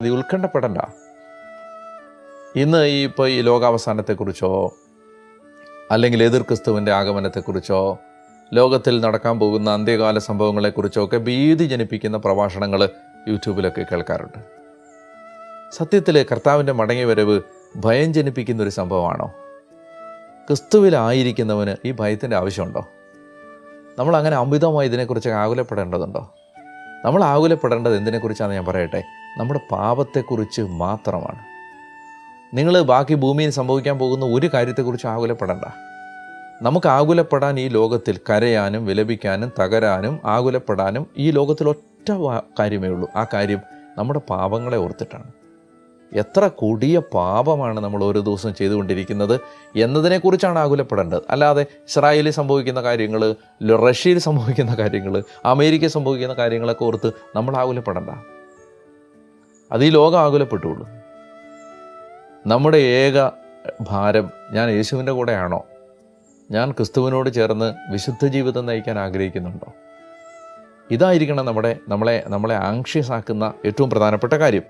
നീ ഉത്കണ്ഠപ്പെടണ്ട. ഇന്ന് ഈ ലോകാവസാനത്തെക്കുറിച്ചോ അല്ലെങ്കിൽ എതിർ ക്രിസ്തുവിൻ്റെ ആഗമനത്തെക്കുറിച്ചോ ലോകത്തിൽ നടക്കാൻ പോകുന്ന അന്ത്യകാല സംഭവങ്ങളെക്കുറിച്ചോ ഒക്കെ ഭീതി ജനിപ്പിക്കുന്ന പ്രഭാഷണങ്ങൾ യൂട്യൂബിലൊക്കെ കേൾക്കാറുണ്ട്. സത്യത്തിൽ കർത്താവിൻ്റെ മടങ്ങിവരവ് ഭയം ജനിപ്പിക്കുന്നൊരു സംഭവമാണോ? ക്രിസ്തുവിലായിരിക്കുന്നവന് ഈ ഭയത്തിൻ്റെ ആവശ്യമുണ്ടോ? നമ്മൾ അങ്ങനെ അമിതമായി ഇതിനെക്കുറിച്ച് ആകുലപ്പെടേണ്ടതുണ്ടോ? നമ്മൾ ആകുലപ്പെടേണ്ടത് എന്തിനെക്കുറിച്ചാണെന്ന് ഞാൻ പറയട്ടെ. നമ്മുടെ പാപത്തെക്കുറിച്ച് മാത്രമാണ്. നിങ്ങൾ ബാക്കി ഭൂമിയിൽ സംഭവിക്കാൻ പോകുന്ന ഒരു കാര്യത്തെക്കുറിച്ച് ആകുലപ്പെടണ്ട. നമുക്ക് ആകുലപ്പെടാൻ ഈ ലോകത്തിൽ കരയാനും വിലപിക്കാനും തകരാനും ആകുലപ്പെടാനും ഈ ലോകത്തിൽ ഒറ്റ കാര്യമേ ഉള്ളൂ. ആ കാര്യം നമ്മുടെ പാപങ്ങളെ ഓർത്തിട്ടാണ്. എത്ര കൊടിയ പാപമാണ് നമ്മൾ ഓരോ ദിവസവും ചെയ്തുകൊണ്ടിരിക്കുന്നത് എന്നതിനെക്കുറിച്ചാണ് ആകുലപ്പെടേണ്ടത്. അല്ലാതെ ഇസ്രായേലിൽ സംഭവിക്കുന്ന കാര്യങ്ങൾ, റഷ്യയിൽ സംഭവിക്കുന്ന കാര്യങ്ങൾ, അമേരിക്കയിൽ സംഭവിക്കുന്ന കാര്യങ്ങളൊക്കെ ഓർത്ത് നമ്മൾ ആകുലപ്പെടണ്ട. അത് ഈ ലോകം ആകുലപ്പെട്ടുള്ളൂ. നമ്മുടെ ഏക ഭാരം, ഞാൻ യേശുവിൻ്റെ കൂടെയാണോ? ഞാൻ ക്രിസ്തുവിനോട് ചേർന്ന് വിശുദ്ധ ജീവിതം നയിക്കാൻ ആഗ്രഹിക്കുന്നുണ്ടോ? ഇതായിരിക്കണം നമ്മളെ ആങ്ഷ്യസ് ആക്കുന്ന ഏറ്റവും പ്രധാനപ്പെട്ട കാര്യം.